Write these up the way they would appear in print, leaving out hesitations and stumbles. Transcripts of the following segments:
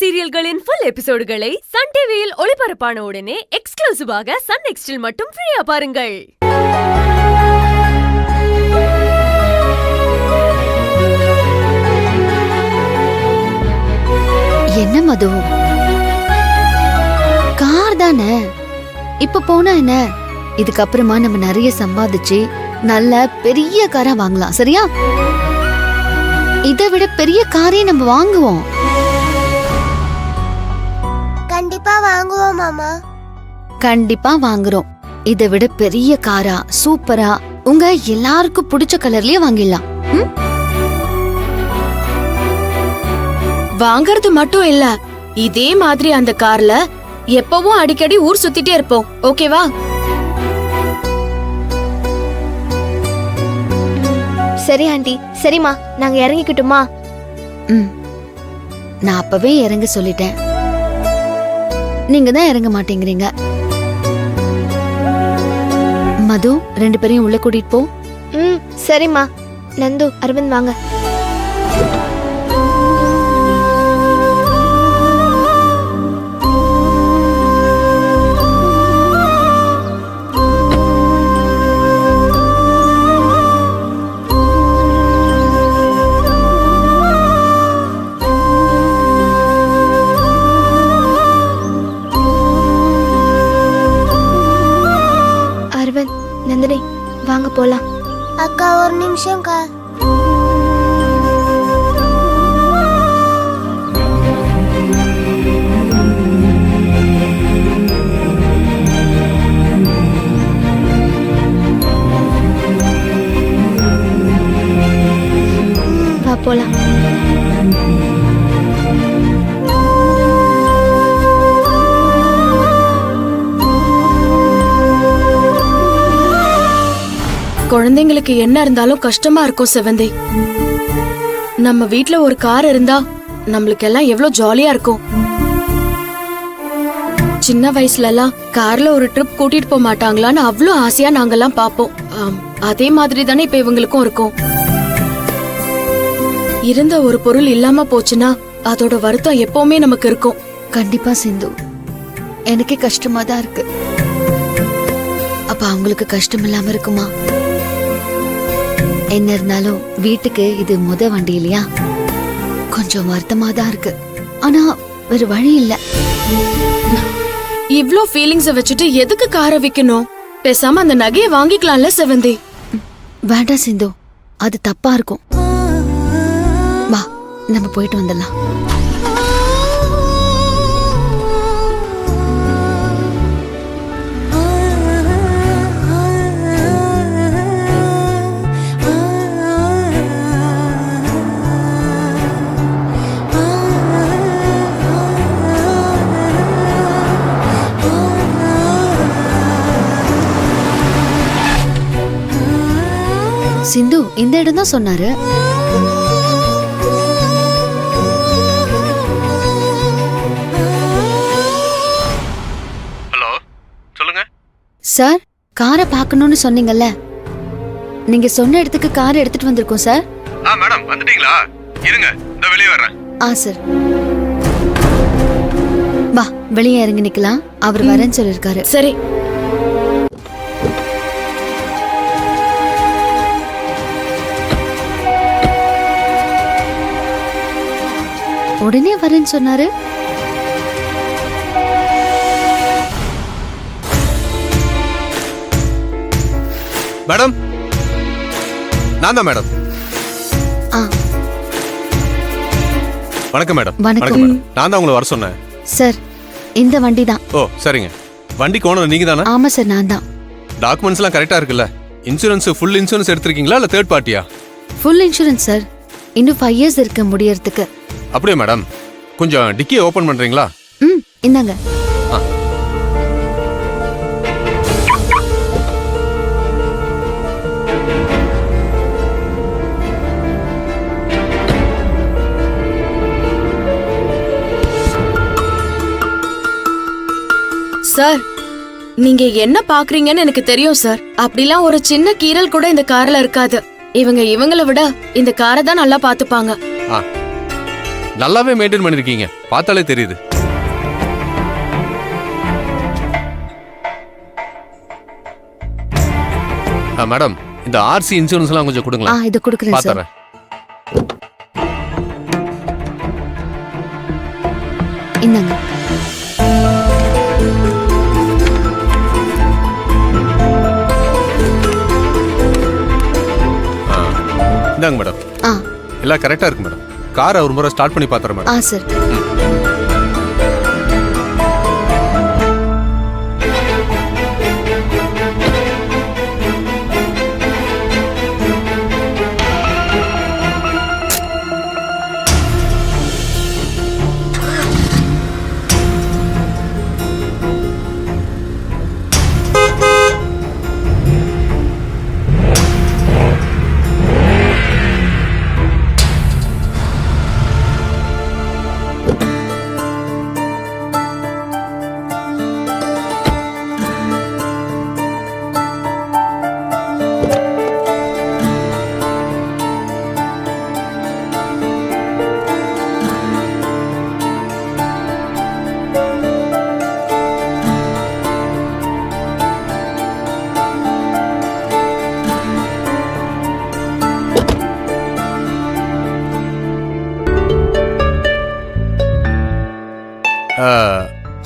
சீரியல்களின் full எபிசோடுகளை Sun டிவியில் ஒளிபரப்பான உடனே எக்ஸ்க்ளூசிவாக சன் நெக்ஸ்டில் மட்டும் ஃப்ரீயா பாருங்கள். என்ன மது, கார் தானே இப்ப போனா என்ன? இதுக்கப்புறமா நம்ம நிறைய சம்பாதிச்சு நல்ல பெரிய காரா வாங்கலாம், சரியா? இதை விட பெரிய காரே நம்ம வாங்குவோம். கண்டிப்பா வாங்குவோம் மாமா. கண்டிப்பா வாங்குறோம். இதை விட பெரிய காரா சூப்பரா உங்க எல்லாருக்கும் பிடிச்ச கலர்லயே வாங்கிடலாம். வாங்கறது மட்டும் இல்ல, இதே மாதிரி அந்த கார்ல எப்பவும் அடிக்கடி ஊர் சுத்திட்டே இருப்போம். ஓகேவா? சரி ஆண்டி. சரிம்மா, நாங்க இறங்கிக்கிட்டுமா? நான் அப்பவே இறங்க சொல்லிட்டேன், நீங்க தான் இறங்க மாட்டேங்கிறீங்க. மது, 2 பேரையும் உள்ள கூட்டிட்டு போ. சரிம்மா. நந்து, அரவிந்த் வாங்க. நந்தினி, வாங்க போலாம். அக்கா, ஒரு நிமிஷம்க்கா. வா போலாம். குழந்தைங்களுக்கு என்ன இருந்தாலும் கஷ்டமா இருக்கும் செவந்தி. நம்ம வீட்ல ஒரு கார் இருந்தா நம்மளுக்கு எல்லாம் எவ்வளவு ஜாலியா இருக்கும். சின்ன வயசுல எல்லாம் கார்ல ஒரு ட்ரிப் கூட்டிட்டு போக மாட்டாங்களான்னு அவ்வளவு ஆசையா நாங்கெல்லாம் பாப்போம். அதே மாதிரி தானே இப்ப இவங்களுக்கும் இருக்கும். இருந்த ஒரு பொருள் இல்லாம போச்சுன்னா அதோட வருத்தம் எப்பவுமே நமக்கு இருக்கும். கண்டிப்பா சிந்து, எனக்கே கஷ்டமா தான் இருக்கு. அப்ப அவங்களுக்கு கஷ்டம் இல்லாம இருக்குமா? என்ன இருந்தாலும் வீட்டுக்கு இது முத வண்டி இல்லையா? கொஞ்சம் வருத்தமா தான் இருக்கு. ஆனா வேற வழி இல்ல. இவ்ளோ ஃபீலிங்ஸ வச்சுட்டு எதுக்கு காரை விக்கணும்? பேசாம அந்த நகையை வாங்கிக்கலாம்ல செவந்தி. வேண்டாம் சிந்து, அது தப்பா இருக்கும். வா, நம்ம போயிட்டு வந்துடலாம். சிந்து இந்த இடம் தான் சொன்னாரு. ஹலோ, சொல்லுங்க சார். காரை பார்க்கணும்னு சொன்னீங்கல்ல, நீங்க சொன்ன இடத்துக்கு கார் எடுத்துட்டு வந்திருக்கோம் சார். மேடம் வந்துட்டீங்களா? இருங்க, இந்த வெளியே வர்றேன். சார், வா வெளியே இறங்கி நிக்கலாம். அவர் வரேன்னு சொல்லிருக்காரு. சரி. உடனே வரேன்னு சொன்னாரு. மேடம், நான் தான் மேடம். வணக்கம் மேடம். வணக்கம். நான் தான் உங்களை வர சொன்னேன். சார், இந்த வண்டி தான். ஓ சரிங்க. வண்டிக்கு ஓனர் நீங்க தானே? ஆமா சார், நான் தான். டாக்குமெண்ட்ஸ் எல்லாம் கரெக்டா இருக்குல்ல? இன்சூரன்ஸ் ஃபுல் இன்சூரன்ஸ் எடுத்திருக்கீங்களா இல்ல தேர்ட் பார்ட்டியா? Full insurance sir. இன்னும் 5 years இருக்கு முடியறதுக்கு. அப்படியே மேடம், கொஞ்சம் டிக்கியை ஓபன் பண்றீங்களா? இந்தாங்க. சார், நீங்க என்ன பாக்குறீங்கன்னு எனக்கு தெரியும் சார். அப்படிலாம் ஒரு சின்ன கீறல் கூட இந்த கார்ல இருக்காது. இவங்களை விட இந்த காரை தான் நல்லா பாத்துப்பாங்க. நல்லாவே மெயின்டைன் பண்ணிருக்கீங்க, பார்த்தாலே தெரியுது. மேடம், இந்த ஆர்சி இன்சூரன்ஸ் எல்லாம் கொஞ்சம் கொடுங்களேன். இது கொடுக்குறேன் சார். பாத்துறேன். இந்தாங்க. இந்தாங்க மேடம். ஆ எல்லாம் கரெக்டா இருக்கு மேடம். காரை ஒரு முறை ஸ்டார்ட் பண்ணி பாத்துறேன் மேடம். சார்.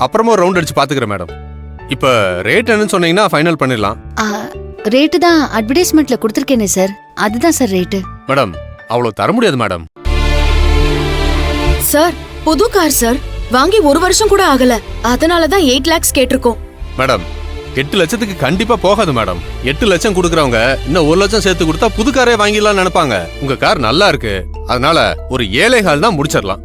அப்புறமா ஒரு ரவுண்ட் அடிச்சு பாத்துக்கிறேன் மேடம். இப்ப ரேட் என்னன்னு சொன்னீங்கன்னா ஃபைனல் பண்ணிடலாம். ரேட்டு தான் அட்வர்டைஸ்மெண்ட்ல கொடுத்துருக்கேனே சார், அதுதான் சார் ரேட்டு. மேடம், அவ்வளவு தர முடியாது மேடம். சார், புது கார் சார், வாங்கி 1 வருஷம் கூட ஆகல. அதனாலதான் 8 lakhs கேட்டிருக்கோம். மேடம், 8 லட்சத்துக்கு கண்டிப்பா போகாது மேடம். 8 லட்சம் கொடுக்கறவங்க இன்னும் 1 லட்சம் சேர்த்து கொடுத்தா புது காரே வாங்கிடலாம் நினைப்பாங்க. உங்க கார் நல்லா இருக்கு, அதனால ஒரு 7.25 தான் முடிச்சிடலாம்.